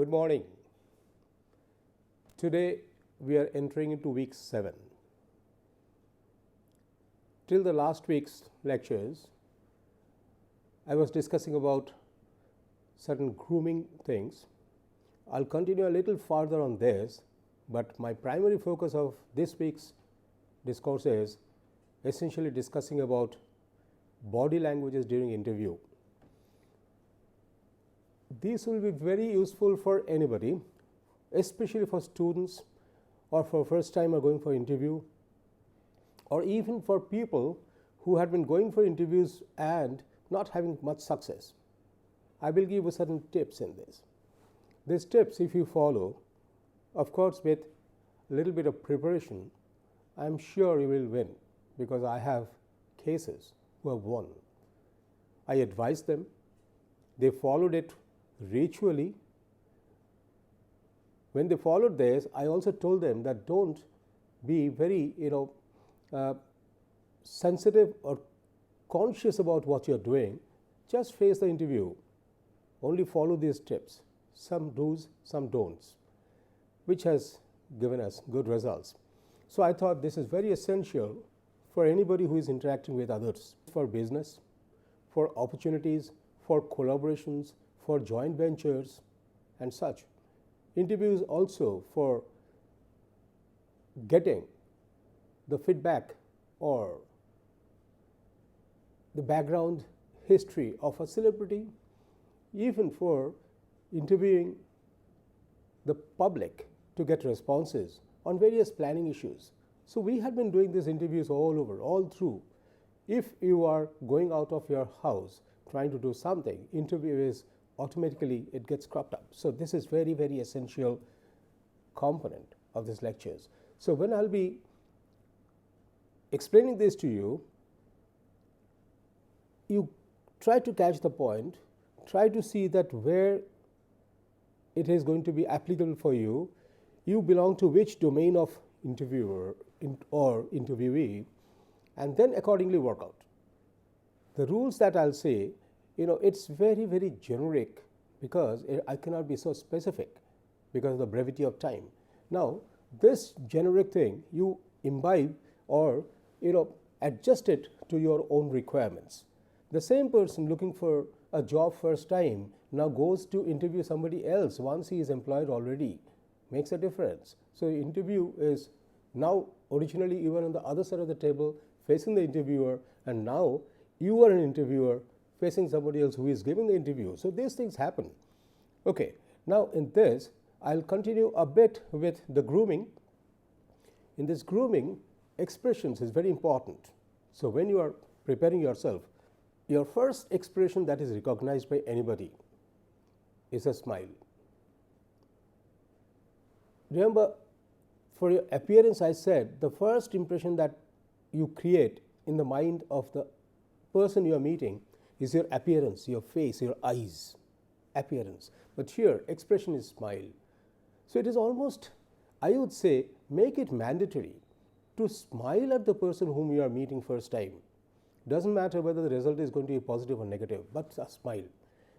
Good morning. Today we are entering into week 7. Till the last week's lectures, I was discussing about certain grooming things. I'll continue a little further on this, but my primary focus of this week's discourse is essentially discussing about body languages during interview. These will be very useful for anybody, especially for students or for first time are going for interview, or even for people who had been going for interviews and not having much success. I will give you certain tips in this. These tips, if you follow, of course with a little bit of preparation, I am sure you will win, because I have cases who have won. I advised them, they followed it ritually. When they followed this, I also told them that don't be very sensitive or conscious about what you are doing. Just face the interview. Only follow these tips. Some do's, some don'ts, which has given us good results. So I thought this is very essential for anybody who is interacting with others, for business, for opportunities, for collaborations, for joint ventures and such. Interviews also for getting the feedback or the background history of a celebrity, even for interviewing the public to get responses on various planning issues. So we have been doing these interviews all over, all through. If you are going out of your house trying to do something, interview is automatically it gets cropped up. So this is very, very essential component of these lectures. So when I'll be explaining this to you, you try to catch the point, try to see that where it is going to be applicable for you, you belong to which domain of interviewer or interviewee, and then accordingly work out. The rules that I'll say, it's very, very generic, because I cannot be so specific because of the brevity of time. Now, this generic thing you imbibe or adjust it to your own requirements. The same person looking for a job first time now goes to interview somebody else once he is employed already. Makes a difference. So interview is now originally you were on the other side of the table facing the interviewer, and now you are an interviewer facing somebody else who is giving the interview. So these things happen. Okay, now in this I'll continue a bit with the grooming. In this grooming, expressions is very important. So when you are preparing yourself, your first expression that is recognized by anybody is a smile. Remember, for your appearance, I said the first impression that you create in the mind of the person you are meeting is your appearance, your face, your eyes, appearance. But here, expression is smile. So it is almost, I would say, make it mandatory to smile at the person whom you are meeting first time. Doesn't matter whether the result is going to be positive or negative, but a smile.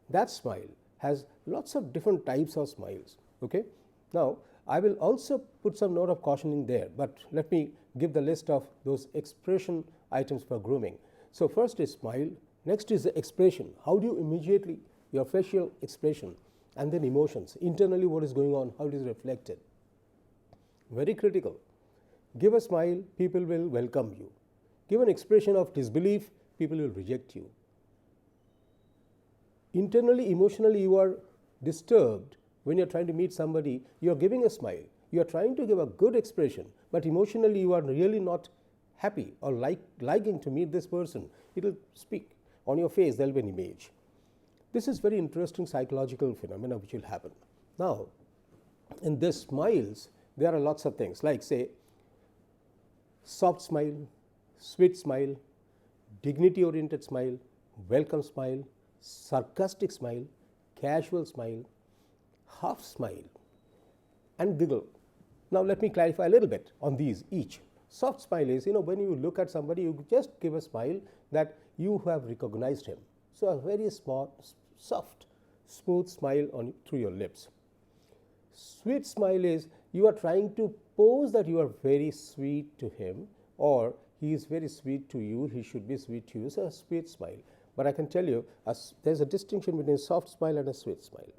That smile has lots of different types of smiles. Okay. Now, I will also put some note of cautioning there, but let me give the list of those expression items for grooming. So first is smile. Next is the expression. How do you immediately, your facial expression, and then emotions, internally what is going on, how it is reflected. Very critical. Give a smile, people will welcome you. Give an expression of disbelief, people will reject you. Internally, emotionally, you are disturbed when you are trying to meet somebody, you are giving a smile. You are trying to give a good expression, but emotionally you are really not happy or liking to meet this person. It will speak. On your face, there will be an image. This is very interesting psychological phenomena which will happen. Now, in this smiles, there are lots of things like, say, soft smile, sweet smile, dignity-oriented smile, welcome smile, sarcastic smile, casual smile, half smile, and giggle. Now, let me clarify a little bit on these each. Soft smile is, when you look at somebody, you just give a smile that you have recognized him. So, a very small, soft, smooth smile through your lips. Sweet smile is you are trying to pose that you are very sweet to him, or he is very sweet to you, he should be sweet to you. So a sweet smile. But I can tell you, there's a distinction between a soft smile and a sweet smile.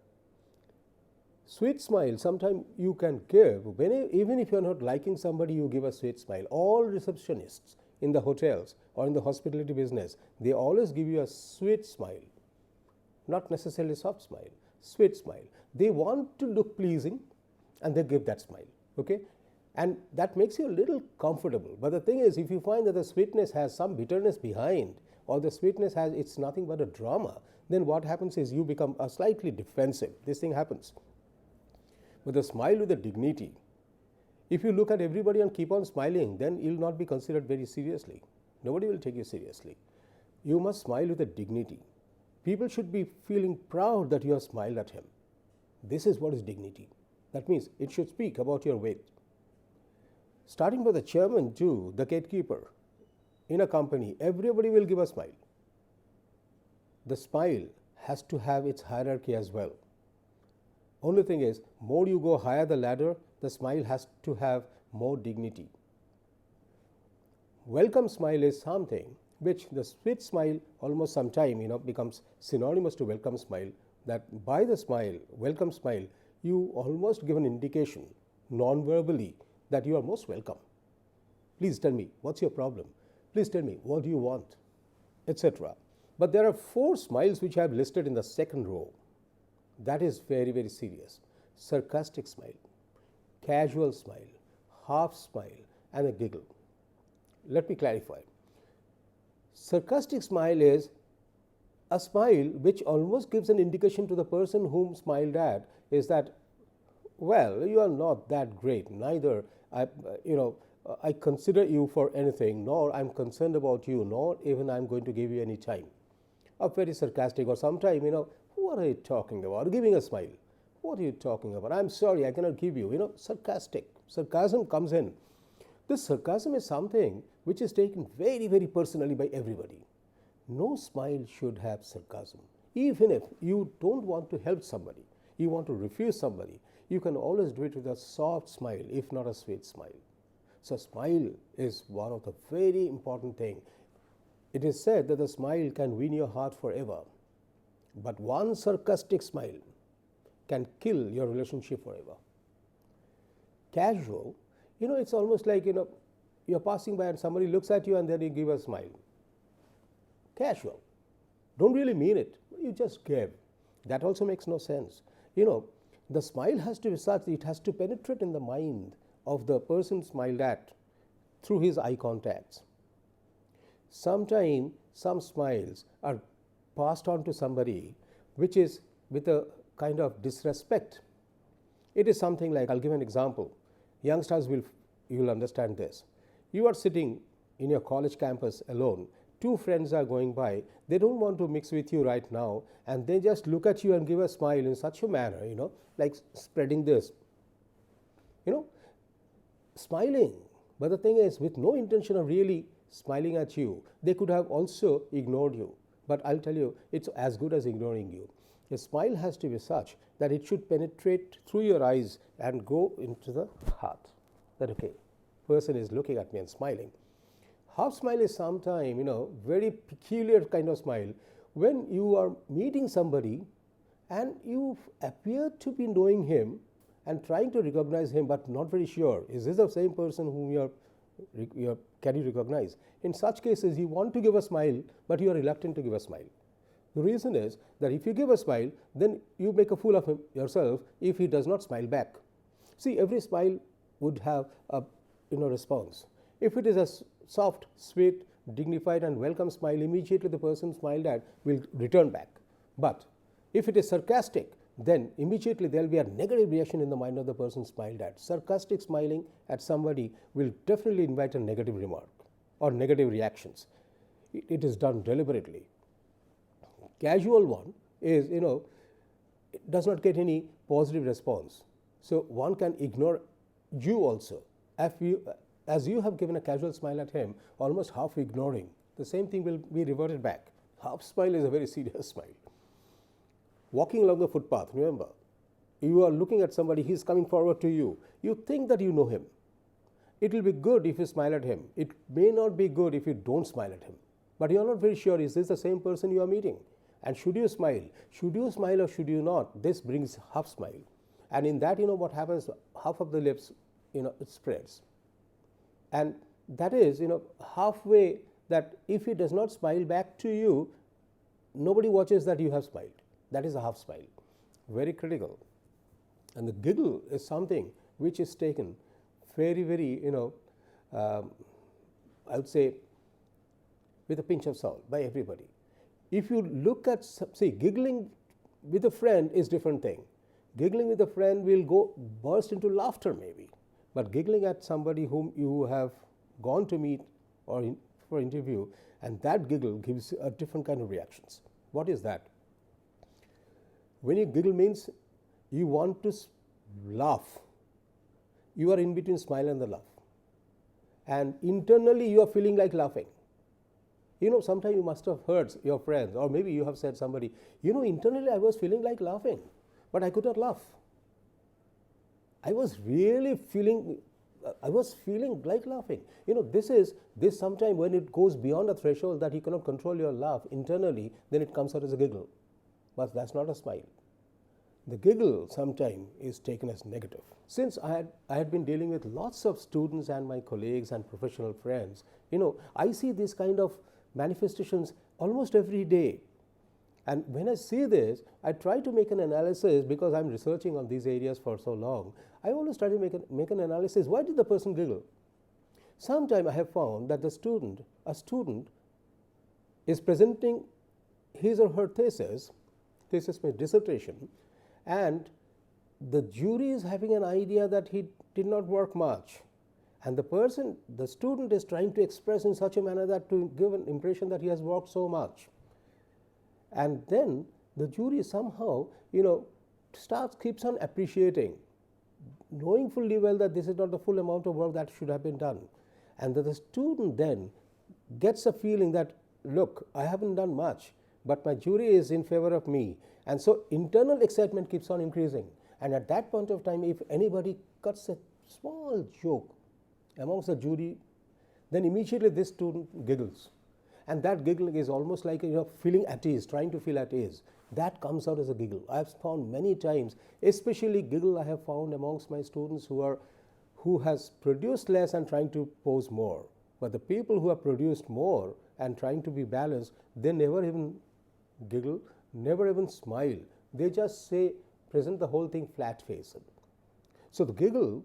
Sweet smile, sometimes you can give, even if you're not liking somebody, you give a sweet smile. All receptionists in the hotels or in the hospitality business, they always give you a sweet smile, not necessarily soft smile, sweet smile. They want to look pleasing and they give that smile, okay? And that makes you a little comfortable. But the thing is, if you find that the sweetness has some bitterness behind, or the sweetness has, it's nothing but a drama, then what happens is you become slightly defensive. This thing happens. But the smile with the dignity, if you look at everybody and keep on smiling, then you'll not be considered very seriously. Nobody will take you seriously. You must smile with a dignity. People should be feeling proud that you have smiled at him. This is what is dignity. That means it should speak about your weight. Starting by the chairman to the gatekeeper in a company, everybody will give a smile. The smile has to have its hierarchy as well. Only thing is, more you go higher the ladder, the smile has to have more dignity. Welcome smile is something which the sweet smile almost sometime becomes synonymous to welcome smile, that by the smile, welcome smile, you almost give an indication non-verbally that you are most welcome. Please tell me, what's your problem? Please tell me, what do you want? Etc. But there are 4 smiles which I have listed in the second row. That is very, very serious. Sarcastic smile, casual smile, half smile, and a giggle. Let me clarify. Sarcastic smile is a smile which almost gives an indication to the person whom smiled at is that, well, you are not that great, neither I consider you for anything, nor I'm concerned about you, nor even I'm going to give you any time. A very sarcastic, or sometime, what are you talking about? Giving a smile. What are you talking about? I'm sorry, I cannot give you. Sarcastic. Sarcasm comes in. This sarcasm is something which is taken very, very personally by everybody. No smile should have sarcasm. Even if you don't want to help somebody, you want to refuse somebody, you can always do it with a soft smile, if not a sweet smile. So smile is one of the very important things. It is said that the smile can win your heart forever. But one sarcastic smile can kill your relationship forever. Casual, it's almost like, you're passing by and somebody looks at you and then you give a smile. Casual. Don't really mean it. You just give. That also makes no sense. The smile has to be such that it has to penetrate in the mind of the person smiled at through his eye contacts. Sometimes some smiles are passed on to somebody which is with a kind of disrespect. It is something like, I'll give an example. Youngsters you will understand this. You are sitting in your college campus alone. 2 friends are going by. They don't want to mix with you right now, and they just look at you and give a smile in such a manner, like spreading this, smiling. But the thing is, with no intention of really smiling at you, they could have also ignored you. But I'll tell you, it's as good as ignoring you. A smile has to be such that it should penetrate through your eyes and go into the heart. That, okay, person is looking at me and smiling. Half smile is sometime, very peculiar kind of smile. When you are meeting somebody and you appear to be knowing him and trying to recognize him but not very sure, is this the same person whom can you recognize? In such cases, you want to give a smile, but you are reluctant to give a smile. The reason is that if you give a smile, then you make a fool of yourself if he does not smile back. See, every smile would have a response. If it is a soft, sweet, dignified and welcome smile, immediately the person smiled at will return back. But if it is sarcastic, then immediately there will be a negative reaction in the mind of the person smiled at. Sarcastic smiling at somebody will definitely invite a negative remark or negative reactions. It is done deliberately. Casual one is, it does not get any positive response. So one can ignore you also. As you have given a casual smile at him, almost half ignoring, the same thing will be reverted back. Half smile is a very serious smile. Walking along the footpath, remember, you are looking at somebody, he's coming forward to you. You think that you know him. It will be good if you smile at him. It may not be good if you don't smile at him. But you are not very sure, is this the same person you are meeting? And should you smile? Should you smile or should you not? This brings half smile. And in that, what happens, half of the lips, it spreads. And that is, halfway, that if he does not smile back to you, nobody watches that you have smiled. That is a half smile. Very critical. And the giggle is something which is taken very, very, I would say, with a pinch of salt by everybody. If you look at, giggling with a friend is different thing. Giggling with a friend will burst into laughter maybe. But giggling at somebody whom you have gone to meet or for interview, and that giggle gives a different kind of reactions. What is that? When you giggle means you want to laugh. You are in between smile and the laugh. And internally you are feeling like laughing. Sometimes you must have heard your friends, or maybe you have said somebody, internally I was feeling like laughing, but I could not laugh. I was really feeling like laughing. This sometimes when it goes beyond a threshold that you cannot control your laugh internally, then it comes out as a giggle. But that's not a smile. The giggle sometimes is taken as negative. Since I had been dealing with lots of students and my colleagues and professional friends, I see this kind of manifestations almost every day. And when I see this, I try to make an analysis, because I'm researching on these areas for so long. I always try to make an analysis. Why did the person giggle? Sometimes I have found that a student is presenting his or her thesis means dissertation, and the jury is having an idea that he did not work much. And the student is trying to express in such a manner that to give an impression that he has worked so much. And then the jury somehow, keeps on appreciating, knowing fully well that this is not the full amount of work that should have been done. And that the student then gets a feeling that, look, I haven't done much, but my jury is in favor of me. And so internal excitement keeps on increasing. And at that point of time, if anybody cuts a small joke amongst the jury, then immediately this student giggles. And that giggling is almost like feeling at ease, trying to feel at ease. That comes out as a giggle. I have found many times, especially giggle I have found amongst my students who has produced less and trying to pose more. But the people who have produced more and trying to be balanced, they never even giggle, never even smile. They just present the whole thing flat-faced. So the giggle,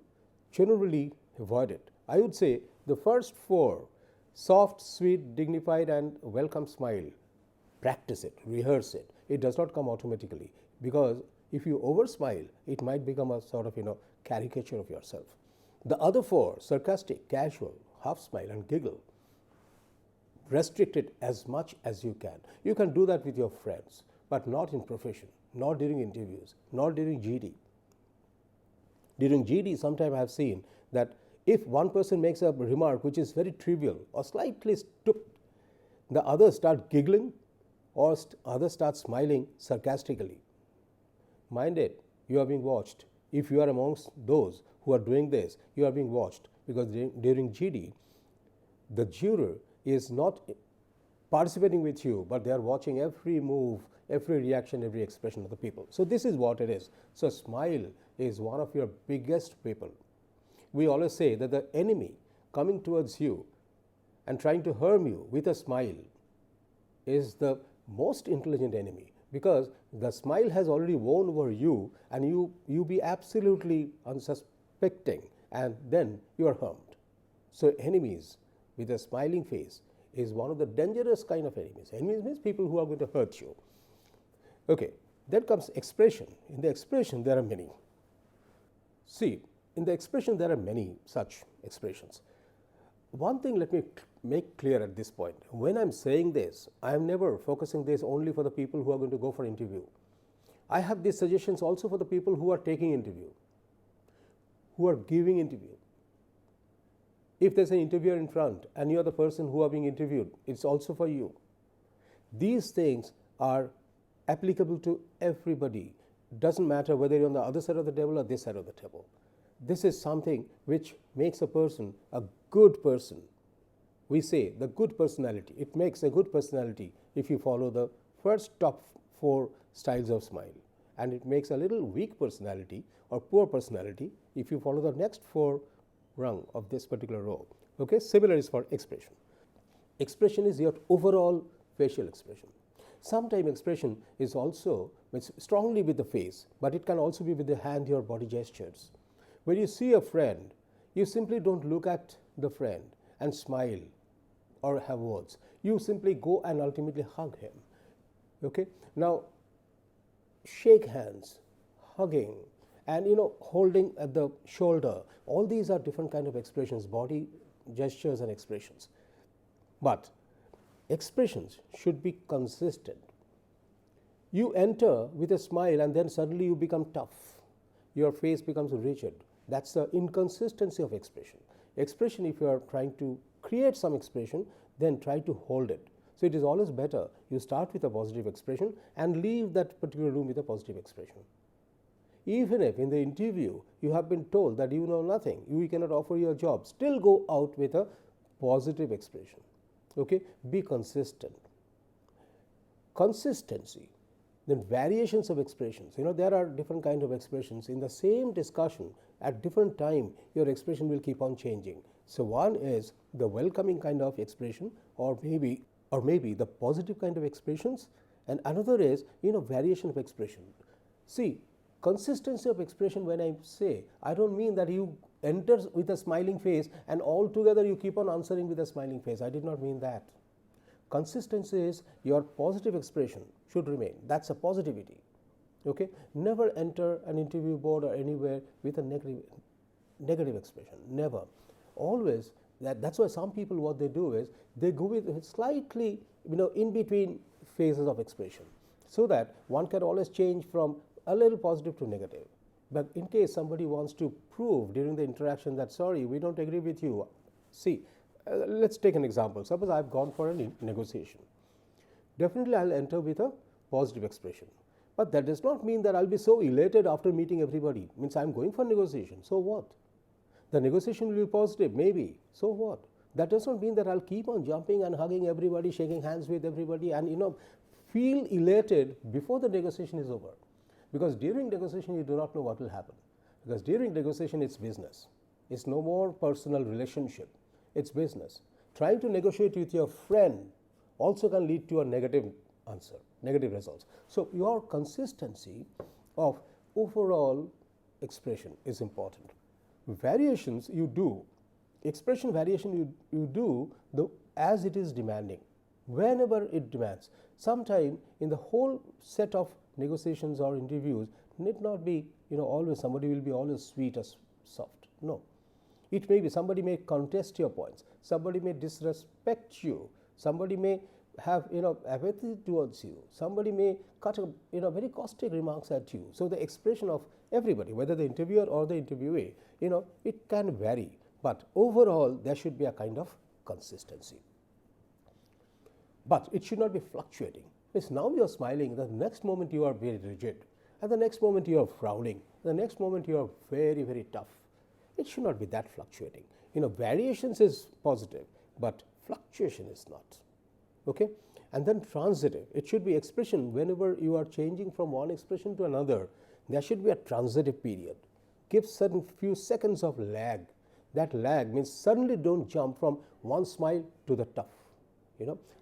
generally avoid it. I would say the first four, soft, sweet, dignified, and welcome smile, practice it, rehearse it. It does not come automatically, because if you over smile, it might become a sort of caricature of yourself. The other four, sarcastic, casual, half smile, and giggle, restrict it as much as you can. You can do that with your friends, but not in profession, not during interviews, not during GD. During GD, sometimes I have seen that if one person makes a remark which is very trivial or slightly stupid, the others start giggling or others start smiling sarcastically. Mind it, you are being watched. If you are amongst those who are doing this, you are being watched, because during GD, the juror is not participating with you, but they are watching every move, every reaction, every expression of the people. So this is what it is. So smile is one of your biggest weapon. We always say that the enemy coming towards you and trying to harm you with a smile is the most intelligent enemy, because the smile has already won over you, and you be absolutely unsuspecting, and then you are harmed. So enemies with a smiling face is one of the dangerous kind of enemies. Enemies means people who are going to hurt you. Okay, then comes expression. In the expression, there are many. See, in the expression, there are many such expressions. One thing let me make clear at this point. When I'm saying this, I am never focusing this only for the people who are going to go for interview. I have these suggestions also for the people who are taking interview, who are giving interview. If there's an interviewer in front and you are the person who are being interviewed, it's also for you. These things are applicable to everybody. doesn't matter whether you're on the other side of the table or this side of the table. This is something which makes a person a good person. We say the good personality. It makes a good personality if you follow the first top 4 styles of smile, and it makes a little weak personality or poor personality if you follow the next 4 rung of this particular row. Okay, similar is for expression. Expression is your overall facial expression. Sometimes expression is also strongly with the face, but it can also be with the hand, your body gestures. When you see a friend, you simply don't look at the friend and smile or have words. You simply go and ultimately hug him. Okay? Now, shake hands, hugging, and holding at the shoulder. All these are different kind of expressions, body gestures and expressions. But expressions should be consistent. You enter with a smile and then suddenly you become tough. Your face becomes rigid. That's the inconsistency of expression. Expression, if you are trying to create some expression, then try to hold it. So it is always better you start with a positive expression and leave that particular room with a positive expression. Even if in the interview you have been told that you know nothing, we cannot offer you a job, still go out with a positive expression. Okay, be consistent. Consistency. Then variations of expressions. There are different kinds of expressions. In the same discussion, at different time, your expression will keep on changing. So one is the welcoming kind of expression, or maybe the positive kind of expressions, and another is variation of expression. See, consistency of expression, when I say, I don't mean that you enter with a smiling face and altogether you keep on answering with a smiling face. I did not mean that. Consistency is your positive expression should remain. That's a positivity. Okay, never enter an interview board or anywhere with a negative expression. Never. Always. That's why some people, what they do is they go with slightly in between phases of expression, so that one can always change from a little positive to negative. But in case somebody wants to prove during the interaction that, sorry, we don't agree with you. See, let's take an example. Suppose I've gone for a negotiation. Definitely I'll enter with a positive expression. But that does not mean that I'll be so elated after meeting everybody. Means I'm going for negotiation. So what? The negotiation will be positive, maybe. So what? That does not mean that I'll keep on jumping and hugging everybody, shaking hands with everybody, and feel elated before the negotiation is over. Because during negotiation you do not know what will happen. Because during negotiation it's business. It's no more personal relationship. It's business. Trying to negotiate with your friend also can lead to a negative answer, negative results. So your consistency of overall expression is important. Variations you do, expression variation you do as it is demanding, whenever it demands. Sometime in the whole set of negotiations or interviews, need not be always somebody will be always sweet or soft. No. It may be somebody may contest your points, somebody may disrespect you, somebody may have apathy towards you, somebody may cut very caustic remarks at you. So the expression of everybody, whether the interviewer or the interviewee, it can vary, but overall there should be a kind of consistency. But it should not be fluctuating. Because now you are smiling, the next moment you are very rigid, and the next moment you are frowning, the next moment you are very, very tough. It should not be that fluctuating. Variations is positive, but fluctuation is not. Okay? And then transitive. It should be expression whenever you are changing from one expression to another. There should be a transitive period. Give certain few seconds of lag. That lag means suddenly don't jump from one smile to the tough.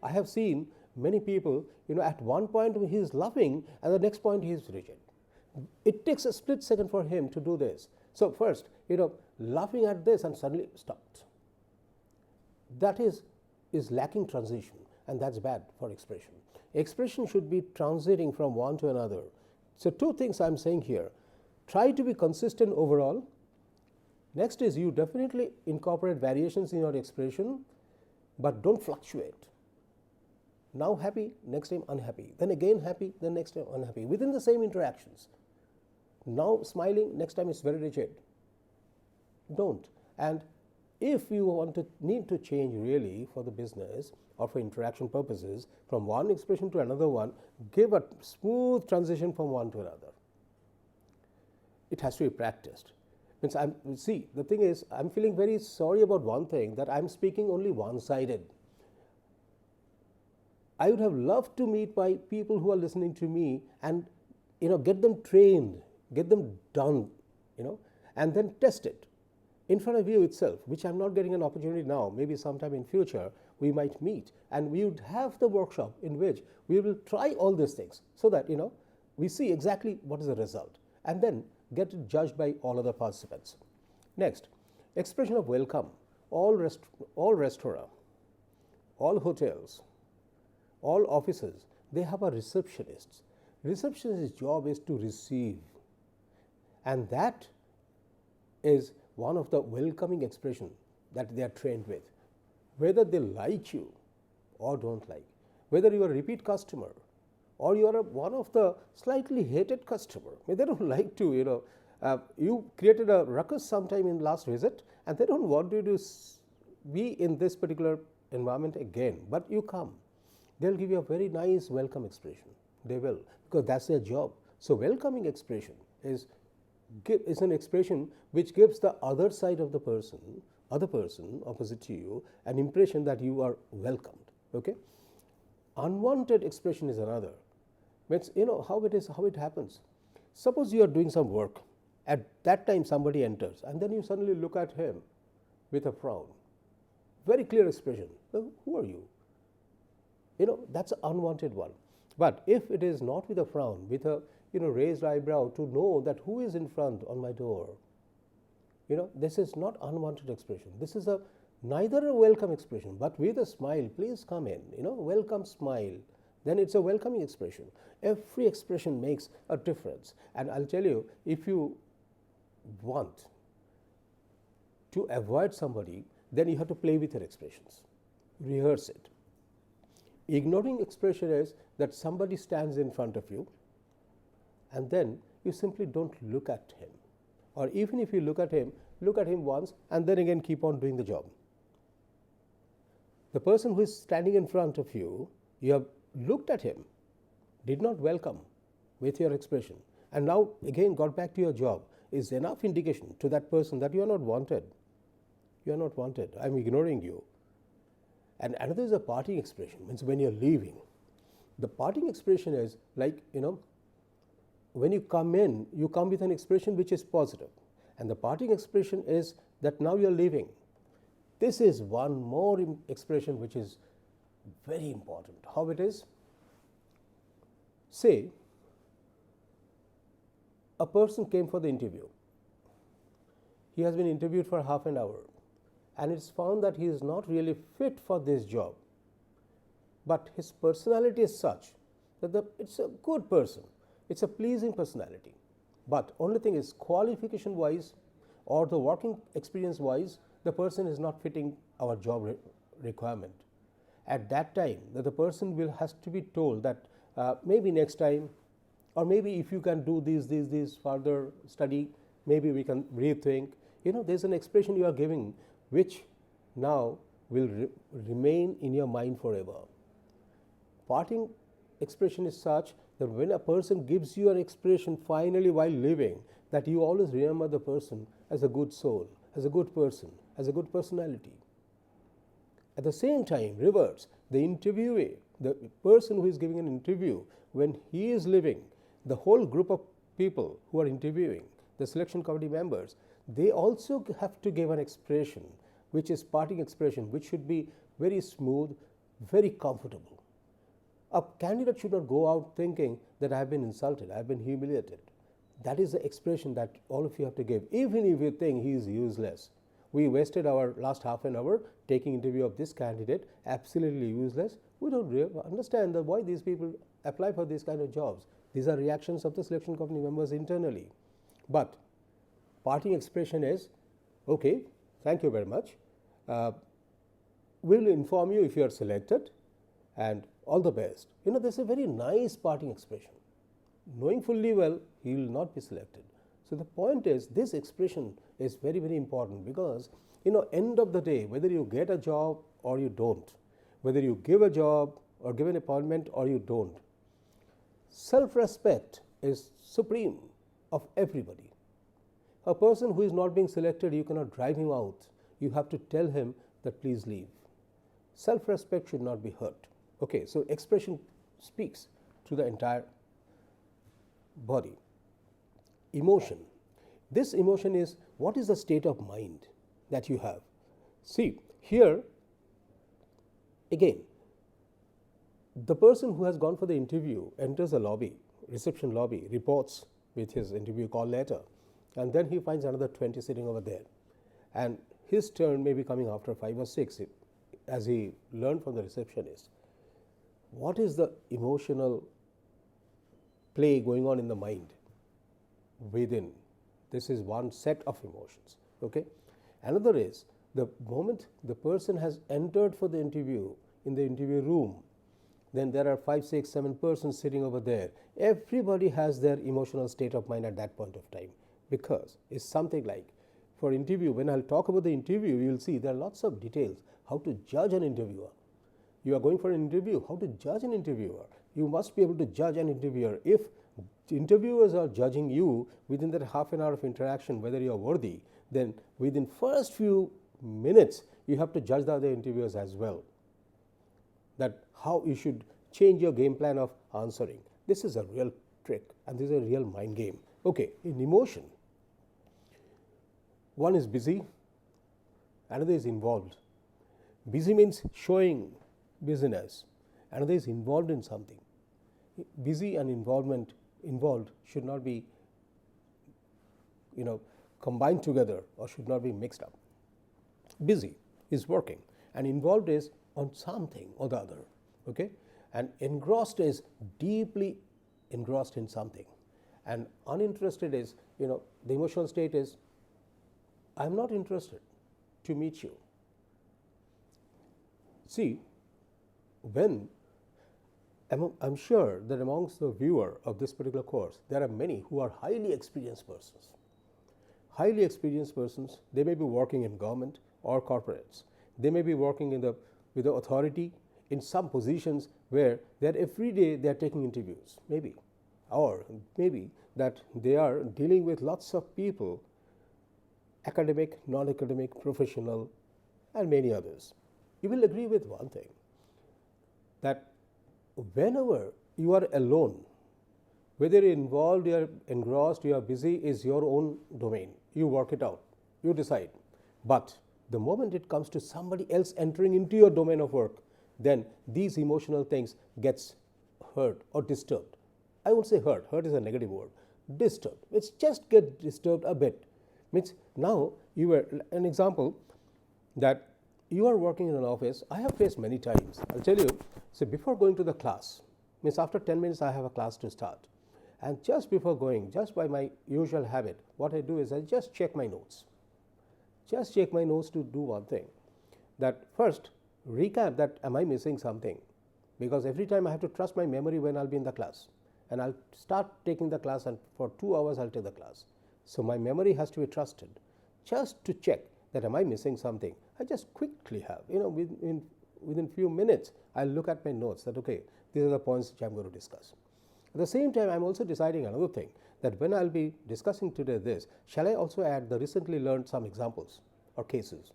I have seen many people, at one point he is laughing and the next point he is rigid. It takes a split second for him to do this. So first, laughing at this and suddenly stopped. That is lacking transition, and that's bad for expression. Expression should be transiting from one to another. So two things I'm saying here. Try to be consistent overall. Next is you definitely incorporate variations in your expression, but don't fluctuate. Now happy, next time unhappy, then again happy, then next time unhappy, within the same interactions. Now smiling, next time it's very rigid. Don't. And if you need to change really for the business or for interaction purposes from one expression to another one, give a smooth transition from one to another. it has to be practiced. Means see, the thing is, I'm feeling very sorry about one thing, that I'm speaking only one-sided. I would have loved to meet my people who are listening to me and get them trained, get them done, and then test it in front of you itself, which I'm not getting an opportunity now. Maybe sometime in future we might meet and we would have the workshop in which we will try all these things so that we see exactly what is the result and then get it judged by all other participants. Next, expression of welcome. All restaurants, all hotels, all offices, they have a receptionist. Receptionist's job is to receive, and that is one of the welcoming expression that they are trained with. Whether they like you or don't like, whether you are a repeat customer or you are one of the slightly hated customer, they don't like to, you created a ruckus sometime in last visit and they don't want you to be in this particular environment again, but you come. They'll give you a very nice welcome expression. They will, because that's their job. So welcoming expression is an expression which gives the other side of the person, other person opposite to you, an impression that you are welcomed. Okay. Unwanted expression is another. It's, how it happens. Suppose you are doing some work. At that time somebody enters and then you suddenly look at him with a frown. Very clear expression. Well, who are you? That's an unwanted one. But if it is not with a frown, with a raised eyebrow, to know that who is in front on my door, this is not unwanted expression. This is neither a welcome expression, but with a smile, please come in, welcome smile. Then it's a welcoming expression. Every expression makes a difference. And I'll tell you, if you want to avoid somebody, then you have to play with your expressions. Rehearse it. Ignoring expression is that somebody stands in front of you and then you simply don't look at him. Or even if you look at him once and then again keep on doing the job. The person who is standing in front of you, you have looked at him, did not welcome with your expression, and now again got back to your job, is enough indication to that person that you are not wanted. You are not wanted. I am ignoring you. And another is a parting expression, means when you are leaving. The parting expression is like, when you come in, you come with an expression which is positive. And the parting expression is that now you are leaving. This is one more expression which is very important. How it is? Say, a person came for the interview. He has been interviewed for half an hour. And it's found that he is not really fit for this job. But his personality is such that it's a good person. It's a pleasing personality. But only thing is, qualification wise or the working experience wise, the person is not fitting our job requirement. At that time, the person has to be told that maybe next time, or maybe if you can do these further study, maybe we can rethink. There's an expression you are giving which now will remain in your mind forever. Parting expression is such that when a person gives you an expression finally while leaving, that you always remember the person as a good soul, as a good person, as a good personality. At the same time, reverse, the interviewee, the person who is giving an interview, when he is leaving, the whole group of people who are interviewing, the selection committee members, they also have to give an expression which is parting expression, which should be very smooth, very comfortable. A candidate should not go out thinking that I have been insulted, I have been humiliated. That is the expression that all of you have to give, even if you think he is useless. We wasted our last half an hour taking interview of this candidate, absolutely useless. We don't really understand why these people apply for these kind of jobs. These are reactions of the selection committee members internally. But parting expression is, okay, thank you very much. We will inform you if you are selected, and all the best. There's a very nice parting expression. Knowing fully well he will not be selected. So the point is, this expression is very, very important, because end of the day, whether you get a job or you don't, whether you give a job or give an appointment or you don't, self-respect is supreme of everybody. A person who is not being selected, you cannot drive him out. You have to tell him that please leave. Self-respect should not be hurt. Okay, so expression speaks to the entire body. Emotion. This emotion is what is the state of mind that you have. See, here again, the person who has gone for the interview enters the lobby, reception lobby, reports with his interview call letter, and then he finds another 20 sitting over there. And his turn may be coming after 5 or 6, as he learned from the receptionist. What is the emotional play going on in the mind within? This is one set of emotions. Okay. Another is the moment the person has entered for the interview in the interview room, then there are 5, 6, 7 persons sitting over there. Everybody has their emotional state of mind at that point of time, because it's something like, for interview, when I'll talk about the interview, you'll see there are lots of details. How to judge an interviewer. You are going for an interview, how to judge an interviewer. You must be able to judge an interviewer. If interviewers are judging you within that half an hour of interaction, whether you are worthy, then within first few minutes, you have to judge the other interviewers as well. That how you should change your game plan of answering. This is a real trick, and this is a real mind game. Okay, in emotion, one is busy, another is involved. Busy means showing busyness, another is involved in something. Busy and involved should not be, combined together or should not be mixed up. Busy is working and involved is on something or the other. Okay, and engrossed is deeply engrossed in something, and uninterested is, the emotional state is, I am not interested to meet you. See, when I'm sure that amongst the viewer of this particular course, there are many who are highly experienced persons. Highly experienced persons, they may be working in government or corporates. They may be working with the authority in some positions where that every day they are taking interviews, maybe, or maybe that they are dealing with lots of people, academic, non-academic, professional, and many others. You will agree with one thing, that whenever you are alone, whether you're involved, you are engrossed, you are busy, is your own domain. You work it out, you decide. But the moment it comes to somebody else entering into your domain of work, then these emotional things gets hurt or disturbed. I won't say hurt. Hurt is a negative word. Disturbed. It's just get disturbed a bit. Means now you were an example that you are working in an office. I have faced many times. I'll tell you. So before going to the class, means after 10 minutes I have a class to start, and just before going, just by my usual habit, what I do is I just check my notes. Just check my notes to do one thing. That first recap that am I missing something, because every time I have to trust my memory when I'll be in the class, and I'll start taking the class, and for 2 hours I'll take the class. So my memory has to be trusted. Just to check that am I missing something, I just quickly have, within few minutes I'll look at my notes that okay, these are the points which I'm going to discuss. At the same time, I'm also deciding another thing, that when I'll be discussing today this, shall I also add the recently learned some examples or cases?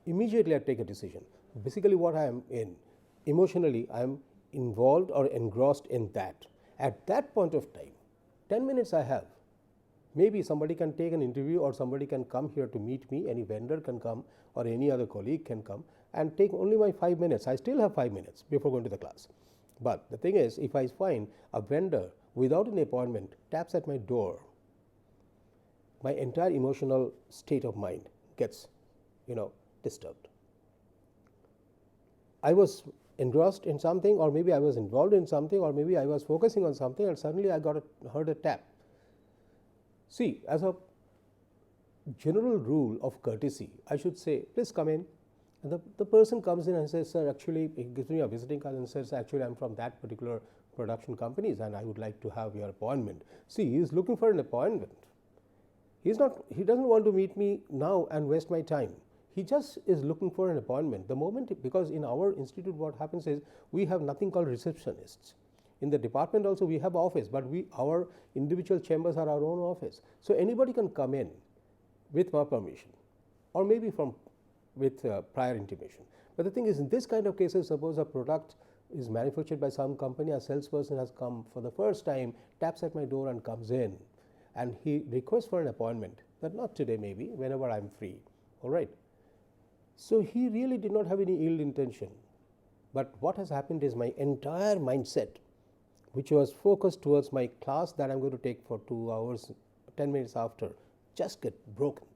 Immediately I take a decision. Basically what I am in, emotionally I am involved or engrossed in that. At that point of time, 10 minutes I have. Maybe somebody can take an interview, or somebody can come here to meet me, any vendor can come, or any other colleague can come and take only my 5 minutes. I still have 5 minutes before going to the class. But the thing is, if I find a vendor without an appointment taps at my door, my entire emotional state of mind gets, disturbed. I was engrossed in something, or maybe I was involved in something, or maybe I was focusing on something, and suddenly I heard a tap. See, as a general rule of courtesy, I should say, please come in. And the person comes in and says, sir, actually, he gives me a visiting card and says, actually, I'm from that particular production companies and I would like to have your appointment. See, he is looking for an appointment. He doesn't want to meet me now and waste my time. He just is looking for an appointment. The moment, because in our institute what happens is, we have nothing called receptionists. In the department also we have office, but our individual chambers are our own office. So anybody can come in with my permission, or maybe with prior intimation. But the thing is, in this kind of cases, suppose a product is manufactured by some company, a salesperson has come for the first time, taps at my door and comes in, and he requests for an appointment, that not today, maybe whenever I'm free, all right. So he really did not have any ill intention, but what has happened is my entire mindset, which was focused towards my class that I'm going to take for 2 hours, 10 minutes after, just get broken.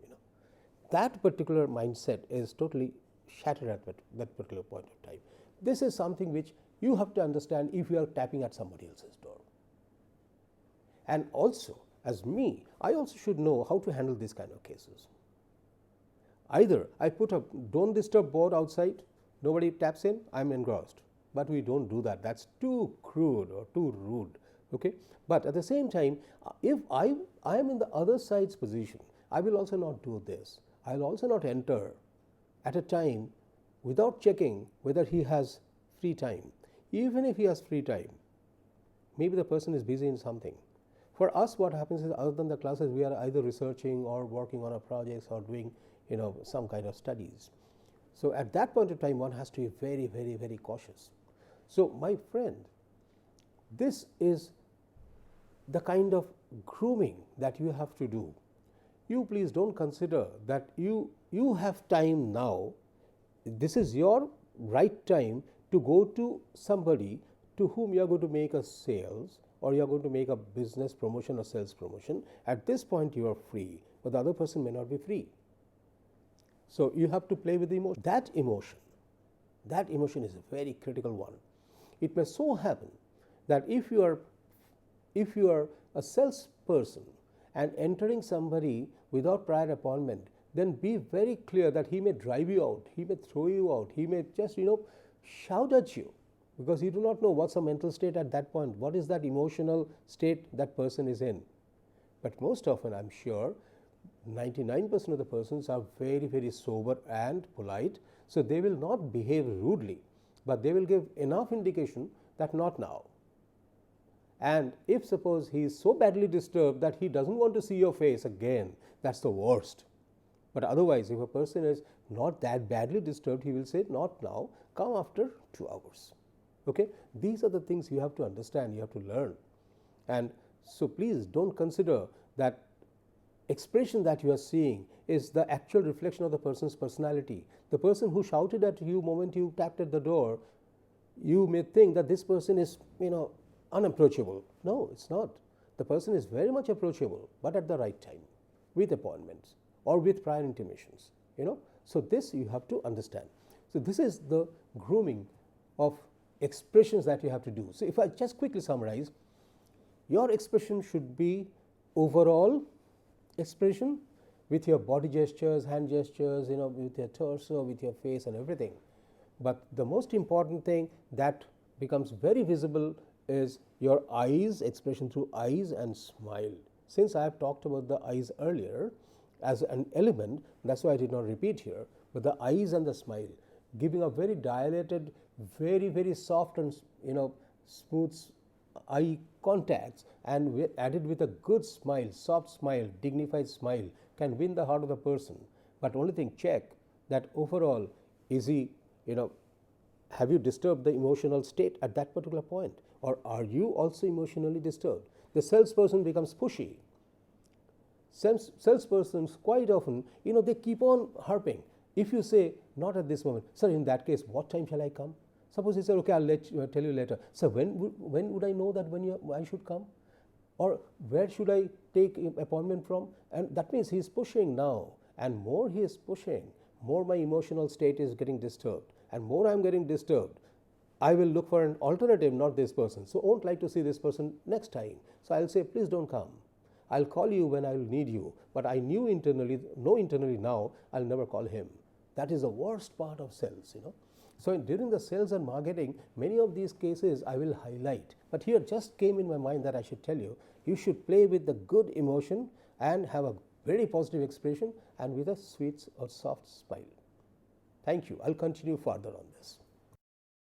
That particular mindset is totally shattered at that particular point of time. This is something which you have to understand if you are tapping at somebody else's door. And also, as me, I also should know how to handle these kind of cases. Either I put a don't disturb board outside, nobody taps in, I'm engrossed. But we don't do that. That's too crude or too rude. Okay? But at the same time, if I am in the other side's position, I will also not do this. I will also not enter at a time without checking whether he has free time. Even if he has free time, maybe the person is busy in something. For us, what happens is, other than the classes, we are either researching or working on our projects or doing some kind of studies. So at that point of time, one has to be very, very, very cautious. So my friend, this is the kind of grooming that you have to do. You please don't consider that you have time now. This is your right time to go to somebody to whom you are going to make a sales, or you are going to make a business promotion or sales promotion. At this point you are free, but the other person may not be free. So you have to play with the emotion. That emotion is a very critical one. It may so happen that if you are a salesperson and entering somebody without prior appointment, then be very clear that he may drive you out, he may throw you out, he may just shout at you, because you do not know what's the mental state at that point, what is that emotional state that person is in. But most often, I'm sure 99% of the persons are very, very sober and polite, so they will not behave rudely, but they will give enough indication that not now. And if suppose he is so badly disturbed that he doesn't want to see your face again, that's the worst. But otherwise, if a person is not that badly disturbed, he will say, not now, come after 2 hours. Okay? These are the things you have to understand, you have to learn. And so please don't consider that expression that you are seeing is the actual reflection of the person's personality. The person who shouted at you the moment you tapped at the door, you may think that this person is, unapproachable. No, it's not. The person is very much approachable, but at the right time, with appointments or with prior intimations. So this you have to understand. So this is the grooming of expressions that you have to do. So if I just quickly summarize, your expression should be overall expression with your body gestures, hand gestures, with your torso, with your face and everything. But the most important thing that becomes very visible is your eyes, expression through eyes and smile. Since I have talked about the eyes earlier as an element, that's why I did not repeat here, but the eyes and the smile, giving a very dilated, very, very soft and smooth eye contacts, and added with a good smile, soft smile, dignified smile, can win the heart of the person. But only thing, check that overall, is he, have you disturbed the emotional state at that particular point, or are you also emotionally disturbed? The salesperson becomes pushy. Salespersons quite often, they keep on harping. If you say, not at this moment, sir, in that case, what time shall I come? Suppose he said, okay, I'll tell you later. So when would I know that I should come? Or where should I take appointment from? And that means he is pushing now. And more he is pushing, more my emotional state is getting disturbed. And more I am getting disturbed, I will look for an alternative, not this person. So I won't like to see this person next time. So I'll say, please don't come. I'll call you when I will need you. But I know internally now, I'll never call him. That is the worst part of sales, So during the sales and marketing, many of these cases I will highlight. But here just came in my mind that I should tell you, you should play with the good emotion and have a very positive expression and with a sweet or soft smile. Thank you. I'll continue further on this.